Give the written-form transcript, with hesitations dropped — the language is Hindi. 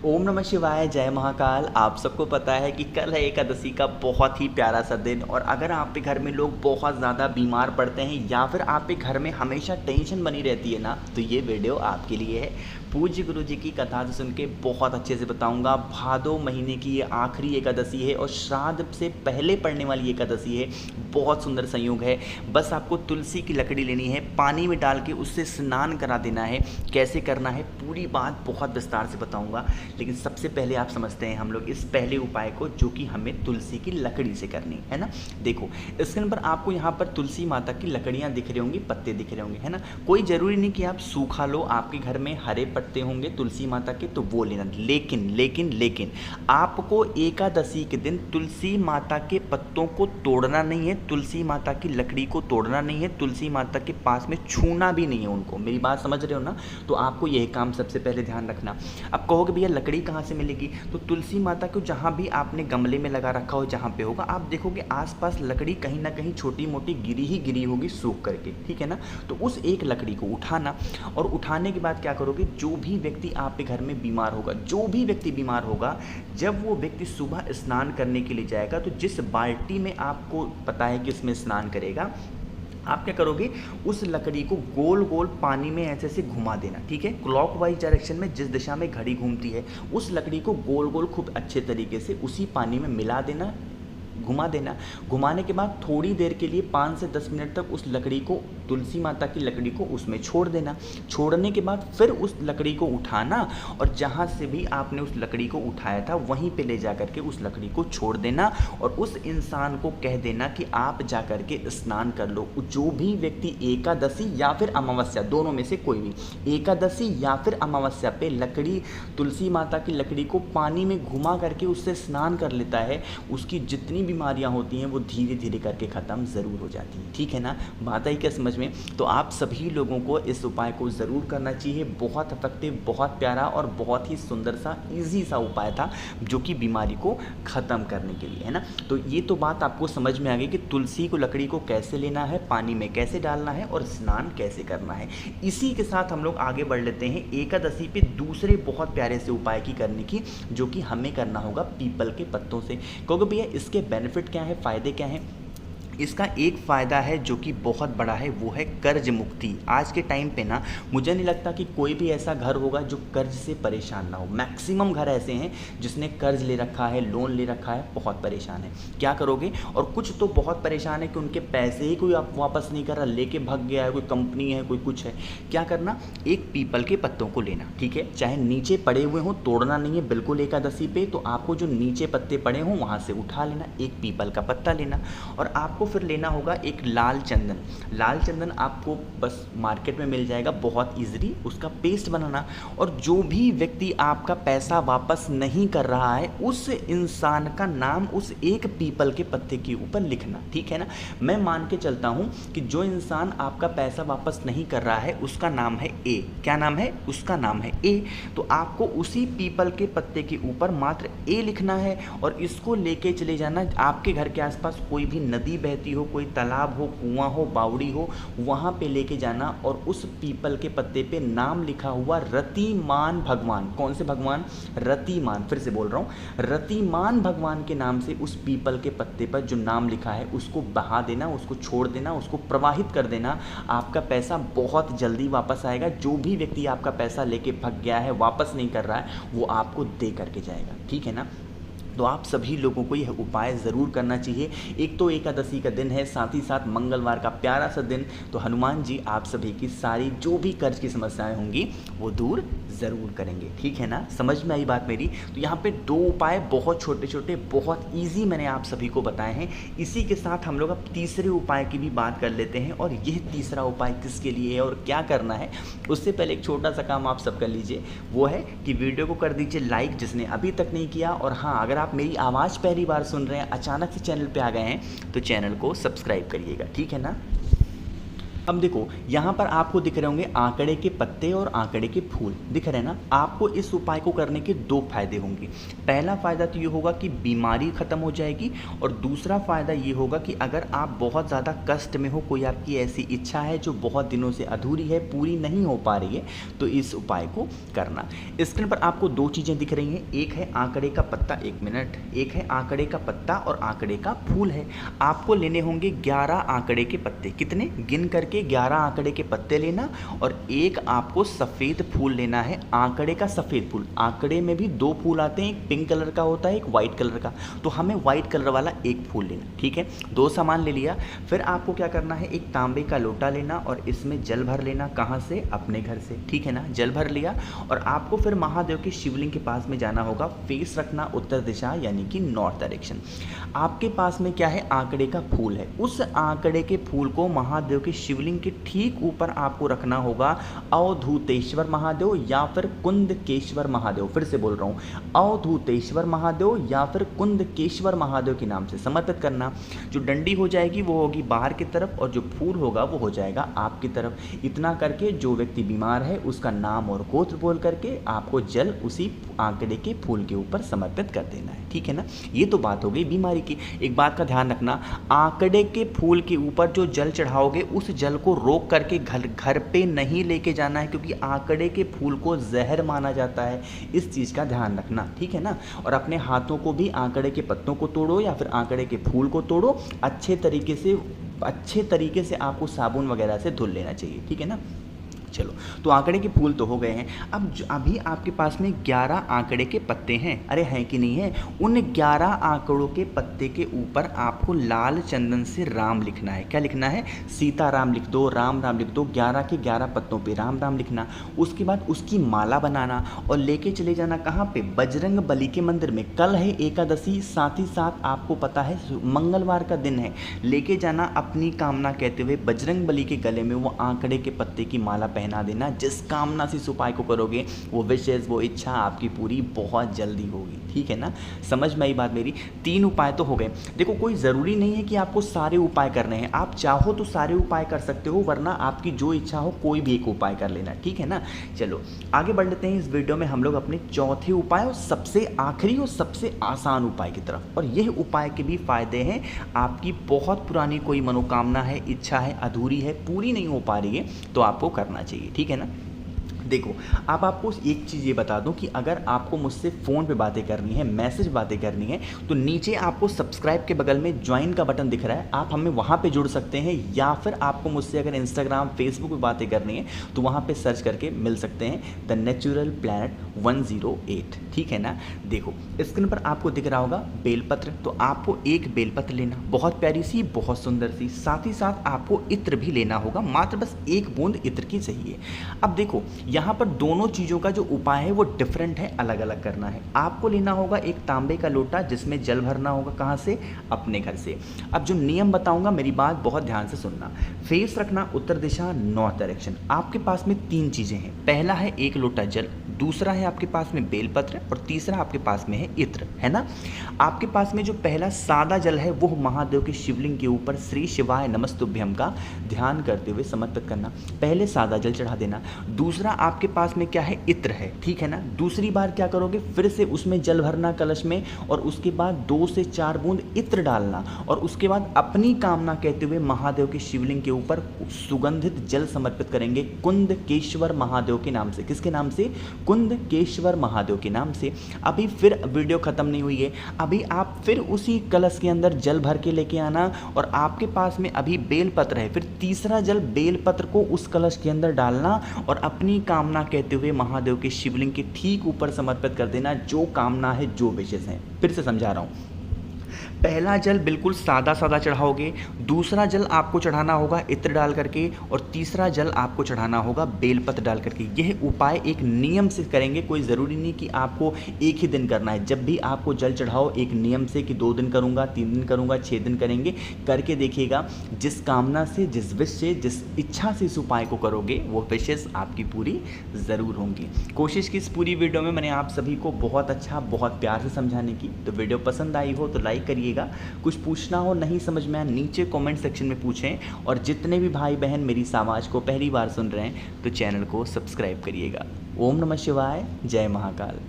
ओम नमः शिवाय, जय महाकाल। आप सबको पता है कि कल है एकादशी का बहुत ही प्यारा सा दिन। और अगर आप के घर में लोग बहुत ज़्यादा बीमार पड़ते हैं या फिर आप के घर में हमेशा टेंशन बनी रहती है ना, तो ये वीडियो आपके लिए है। पूज्य गुरु जी की कथा से सुन के बहुत अच्छे से बताऊंगा। भादो महीने की ये आखिरी एकादशी है और श्राद्ध से पहले पड़ने वाली एकादशी है। बहुत सुंदर संयोग है। बस आपको तुलसी की लकड़ी लेनी है, पानी में डाल के उससे स्नान करा देना है। कैसे करना है पूरी बात बहुत विस्तार से बताऊंगा। लेकिन सबसे पहले आप समझते हैं हम लोग इस पहले उपाय को, जो कि हमें तुलसी की लकड़ी से करनी है ना। देखो स्क्रीन पर आपको यहाँ पर तुलसी माता की लकड़ियाँ दिख रही होंगी, पत्ते दिख रहे होंगे, है ना। कोई ज़रूरी नहीं कि आप सूखा लो, आपके घर में हरे पत्ते होंगे तुलसी माता के तो वो लेना। लेकिन लेकिन लेकिन आपको एकादशी के दिन तुलसी माता के पत्तों को तोड़ना नहीं है, तुलसी माता की लकड़ी को तोड़ना नहीं है, तुलसी माता के पास में छूना भी नहीं है उनको। मेरी बात समझ रहे हो ना। तो आपको यही काम सबसे पहले ध्यान रखना। अब कहोगे भैया लकड़ी कहाँ से मिलेगी, तो तुलसी माता को जहाँ भी आपने गमले में लगा रखा हो, जहाँ पे होगा आप देखोगे आसपास लकड़ी कहीं ना कहीं छोटी मोटी गिरी ही गिरी होगी सूख करके, ठीक है ना। तो उस एक लकड़ी को उठाना और उठाने के बाद क्या करोगे, जो भी व्यक्ति आपके घर में बीमार होगा, जो भी व्यक्ति बीमार होगा, जब वो व्यक्ति सुबह स्नान करने के लिए जाएगा, तो जिस बाल्टी में आपको पता है कि इसमें स्नान करेगा, आप क्या करोगे, उस लकड़ी को गोल गोल पानी में ऐसे ऐसे घुमा देना, ठीक है। क्लॉकवाइज डायरेक्शन में, जिस दिशा में घड़ी घूमती है, उस लकड़ी को गोल गोल खूब अच्छे तरीके से उसी पानी में मिला देना, घुमा देना। घुमाने के बाद थोड़ी देर के लिए 5 से 10 मिनट तक उस लकड़ी को, तुलसी माता की लकड़ी को उसमें छोड़ देना। छोड़ने के बाद फिर उस लकड़ी को उठाना और जहाँ से भी आपने उस लकड़ी को उठाया था वहीं पे ले जा करके उस लकड़ी को छोड़ देना और उस इंसान को कह देना कि आप जा करके स्नान कर लो। जो भी व्यक्ति एकादशी या फिर अमावस्या, दोनों में से कोई भी, एकादशी या फिर अमावस्या पे लकड़ी, तुलसी माता की लकड़ी को पानी में घुमा करके उससे स्नान कर लेता है, उसकी जितनी बीमारियां होती हैं वो धीरे धीरे करके ख़त्म ज़रूर हो जाती हैं, ठीक है ना। बात आई क्या समझ में। तो आप सभी लोगों को इस उपाय को ज़रूर करना चाहिए। बहुत इफेक्टिव, बहुत प्यारा और बहुत ही सुंदर सा ईजी सा उपाय था, जो कि बीमारी को ख़त्म करने के लिए, है ना। तो ये तो बात आपको समझ में आ गई कि तुलसी को, लकड़ी को कैसे लेना है, पानी में कैसे डालना है और स्नान कैसे करना है। इसी के साथ हम लोग आगे बढ़ लेते हैं एकादशी पे दूसरे बहुत प्यारे से उपाय की करने की, जो कि हमें करना होगा पीपल के पत्तों से। क्योंकि भैया इसके बेनिफिट क्या है, फ़ायदे क्या हैं। इसका एक फ़ायदा है जो कि बहुत बड़ा है, वो है कर्ज मुक्ति। आज के टाइम पे ना मुझे नहीं लगता कि कोई भी ऐसा घर होगा जो कर्ज से परेशान ना हो। मैक्सिमम घर ऐसे हैं जिसने कर्ज ले रखा है, लोन ले रखा है, बहुत परेशान है। क्या करोगे, और कुछ तो बहुत परेशान है कि उनके पैसे ही कोई आप वापस नहीं कर रहा, लेके भाग गया है, कोई कंपनी है, कोई कुछ है। क्या करना, एक पीपल के पत्तों को लेना, ठीक है। चाहे नीचे पड़े हुए हों, तोड़ना नहीं है बिल्कुल एकादशी पे। तो आपको जो नीचे पत्ते पड़े हों वहाँ से उठा लेना, एक पीपल का पत्ता लेना। और आपको फिर लेना होगा एक लाल चंदन। लाल चंदन आपको बस मार्केट में मिल जाएगा बहुत इजीली, उसका पेस्ट बनाना। और जो भी व्यक्ति आपका पैसा वापस नहीं कर रहा है, उस इंसान का नाम उस एक पीपल के पत्ते के ऊपर लिखना, ठीक है ना। मैं मान के चलता हूं कि जो इंसान आपका पैसा वापस नहीं कर रहा है उसका नाम है ए। क्या नाम है उसका, नाम है ए। तो आपको उसी पीपल के पत्ते के ऊपर मात्र ए लिखना है और इसको लेके चले जाना। आपके घर के आसपास कोई भी नदी बहती हो, कोई तालाब हो, कुआं हो, बावड़ी हो, वहाँ पे लेके जाना और उस पीपल के पत्ते पे नाम लिखा हुआ रतिमान भगवान, कौन से भगवान, रतिमान, फिर से बोल रहा हूँ, रतिमान भगवान के नाम से उस पीपल के पत्ते पर जो नाम लिखा है उसको बहा देना, उसको छोड़ देना, उसको प्रवाहित कर देना। आपका पैसा बहुत जल्दी वापस आएगा। जो भी व्यक्ति आपका पैसा लेके भाग गया है, वापस नहीं कर रहा है, वो आपको दे करके जाएगा, ठीक है ना। तो आप सभी लोगों को यह उपाय ज़रूर करना चाहिए। एक तो एकादशी का दिन है, साथ ही साथ मंगलवार का प्यारा सा दिन। तो हनुमान जी आप सभी की सारी जो भी कर्ज की समस्याएं होंगी वो दूर ज़रूर करेंगे, ठीक है ना। समझ में आई बात मेरी। तो यहाँ पे 2 उपाय बहुत छोटे छोटे, बहुत ईजी मैंने आप सभी को बताए हैं। इसी के साथ हम लोग अब तीसरे उपाय की भी बात कर लेते हैं। और यह तीसरा उपाय किसके लिए है और क्या करना है, उससे पहले एक छोटा सा काम आप सब कर लीजिए। वो है कि वीडियो को कर दीजिए लाइक, जिसने अभी तक नहीं किया। और हाँ, अगर आप मेरी आवाज़ पहली बार सुन रहे हैं, अचानक से चैनल पे आ गए हैं, तो चैनल को सब्सक्राइब करिएगा, ठीक है ना। अब देखो यहाँ पर आपको दिख रहे होंगे आंकड़े के पत्ते और आंकड़े के फूल दिख रहे हैं ना। आपको इस उपाय को करने के दो फायदे होंगे। पहला फायदा तो ये होगा कि बीमारी खत्म हो जाएगी, और दूसरा फायदा ये होगा कि अगर आप बहुत ज़्यादा कष्ट में हो, कोई आपकी ऐसी इच्छा है जो बहुत दिनों से अधूरी है, पूरी नहीं हो पा रही है, तो इस उपाय को करना। स्क्रीन पर आपको दो चीज़ें दिख रही हैं, एक है आंकड़े का पत्ता, एक मिनट, एक है आंकड़े का पत्ता और आंकड़े का फूल है। आपको लेने होंगे 11 आंकड़े के पत्ते। कितने? गिन करके 11 आंकड़े के पत्ते लेना, और एक आपको सफ़ेद फूल लेना है, आंकड़े का सफ़ेद फूल। आंकड़े में भी दो फूल आते हैं, एक पिंक कलर का होता है, एक वाइट कलर का, तो हमें वाइट कलर वाला एक फूल लेना। ठीक है, दो सामान ले लिया। फिर आपको क्या करना है, एक तांबे का लोटा लेना और इसमें जल भर लेना। कहाँ से? अपने घर से। ठीक है ना, जल भर लिया और आपको फिर महादेव के शिवलिंग के पास में जाना होगा। फेस रखना उत्तर दिशा यानी कि नॉर्थ डायरेक्शन। आपके पास में क्या है? आंकड़े का फूल है। उस आंकड़े के फूल को महादेव के शिवलिंग के ठीक ऊपर आपको रखना होगा। अवधूतेश्वर महादेव या फिर कुंदकेश्वर महादेव, फिर से बोल रहा हूँ, अवधूतेश्वर महादेव या फिर कुंदकेश्वर महादेव के नाम से समर्पित करना। जो डंडी हो जाएगी वो होगी बाहर की तरफ और जो फूल होगा वो हो जाएगा आपकी तरफ। इतना करके जो व्यक्ति बीमार है उसका नाम और गोत्र बोल करके आपको जल उसी आंकड़े के फूल के ऊपर समर्पित कर देना है। ठीक है ना, ये तो बात हो गई बीमारी की। एक बात का ध्यान रखना, आंकड़े के फूल के ऊपर जो जल चढ़ाओगे उस जल को रोक करके घर पे नहीं लेके जाना है, क्योंकि आंकड़े के फूल को जहर माना जाता है। इस चीज़ का ध्यान रखना। ठीक है ना, और अपने हाथों को भी आंकड़े के पत्तों को तोड़ो या फिर आंकड़े के फूल को तोड़ो, अच्छे तरीके से आपको साबुन वगैरह से धुल लेना चाहिए। ठीक है ना, चलो तो आंकड़े के फूल तो हो गए हैं। अब अभी आपके पास में 11 आंकड़े के पत्ते हैं। अरे हैं कि नहीं है? उन 11 आंकड़ों के पत्ते के ऊपर आपको लाल चंदन से राम लिखना है। क्या लिखना है? सीता राम लिख दो, राम राम लिख दो। 11 के 11 पत्तों पे राम राम लिखना। उसके बाद उसकी माला बनाना और लेके चले जाना कहाँ पे? बजरंग बली के मंदिर में। कल है एकादशी, साथ ही साथ आपको पता है मंगलवार का दिन है। लेके जाना अपनी कामना कहते हुए बजरंग बली के गले में वो आंकड़े के पत्ते की माला पहना देना। जिस कामना से इस उपाय को करोगे वो विशेष, वो इच्छा आपकी पूरी बहुत जल्दी होगी। ठीक है ना, समझ में आई बात मेरी? 3 उपाय तो हो गए। देखो कोई ज़रूरी नहीं है कि आपको सारे उपाय करने हैं। आप चाहो तो सारे उपाय कर सकते हो, वरना आपकी जो इच्छा हो कोई भी एक उपाय कर लेना। ठीक है ना, चलो आगे बढ़ लेते हैं। इस वीडियो में हम लोग अपने चौथे उपाय और सबसे आखिरी और सबसे आसान उपाय की तरफ। और यह उपाय के भी फायदे हैं। आपकी बहुत पुरानी कोई मनोकामना है, इच्छा है, अधूरी है, पूरी नहीं हो पा रही है, तो आपको करना चाहिए। ठीक है ना, देखो अब आपको एक चीज़ ये बता दूं कि अगर आपको मुझसे फ़ोन पे बातें करनी है, मैसेज बातें करनी है, तो नीचे आपको सब्सक्राइब के बगल में ज्वाइन का बटन दिख रहा है, आप हमें वहाँ पे जुड़ सकते हैं। या फिर आपको मुझसे अगर इंस्टाग्राम फेसबुक पे बातें करनी है तो वहाँ पे सर्च करके मिल सकते हैं द नेचुरल प्लैनेट 108। ठीक है ना, देखो स्क्रीन पर आपको दिख रहा होगा बेलपत्र, तो आपको एक बेलपत्र लेना, बहुत प्यारी सी, बहुत सुंदर सी। साथ ही साथ आपको इत्र भी लेना होगा, मात्र बस 1 बूंद इत्र की चाहिए। अब देखो यहाँ पर दोनों चीज़ों का जो उपाय है वो डिफरेंट है, अलग अलग करना है। आपको लेना होगा एक तांबे का लोटा जिसमें जल भरना होगा। कहाँ से? अपने घर से। अब जो नियम बताऊंगा मेरी बात बहुत ध्यान से सुनना। फेस रखना उत्तर दिशा नॉर्थ डायरेक्शन। आपके पास में 3 चीज़ें हैं। पहला है 1 लोटा जल, दूसरा है आपके पास में बेलपत्र और तीसरा आपके पास में है इत्र, है ना। आपके पास में जो पहला सादा जल है वो महादेव के शिवलिंग के ऊपर श्री शिवाय नमस्तुभ्यम का ध्यान करते हुए समर्पित करना। पहले सादा जल चढ़ा देना। दूसरा आपके पास में क्या है? इत्र है। ठीक है ना, दूसरी बार क्या करोगे? फिर से उसमें जल भरना कलश में और उसके बाद 2 से 4 बूंद इत्र डालना और उसके बाद अपनी कामना कहते हुए महादेव के शिवलिंग के ऊपर सुगंधित जल समर्पित करेंगे कुंदकेश्वर महादेव के नाम से। किसके नाम से? कुंदकेश्वर महादेव के नाम से। अभी फिर वीडियो खत्म नहीं हुई है, अभी आप फिर उसी कलश के अंदर जल भर के लेके आना और आपके पास में अभी बेलपत्र है, फिर तीसरा जल बेलपत्र को उस कलश के अंदर डालना और अपनी कामना कहते हुए महादेव के शिवलिंग के ठीक ऊपर समर्पित कर देना। जो कामना है, जो विशेष है। फिर से समझा रहा हूँ। पहला जल बिल्कुल सादा सादा चढ़ाओगे, दूसरा जल आपको चढ़ाना होगा इत्र डाल करके और तीसरा जल आपको चढ़ाना होगा बेलपत्र डाल करके। यह उपाय एक नियम से करेंगे, कोई ज़रूरी नहीं कि आपको एक ही दिन करना है। जब भी आपको जल चढ़ाओ एक नियम से कि 2 दिन करूँगा, 3 दिन करूँगा, 6 दिन करेंगे, करके देखिएगा। जिस कामना से, जिस विश से, जिस इच्छा से इस उपाय को करोगे वो विशेष आपकी पूरी ज़रूर होंगी। कोशिश की इस पूरी वीडियो में मैंने आप सभी को बहुत अच्छा, बहुत प्यार से समझाने की। तो वीडियो पसंद आई हो तो लाइक करिए, रखिएगा। कुछ पूछना हो, नहीं समझ में आया, नीचे कमेंट सेक्शन में पूछें। और जितने भी भाई बहन मेरी आवाज़ को पहली बार सुन रहे हैं तो चैनल को सब्सक्राइब करिएगा। ओम नमः शिवाय, जय महाकाल।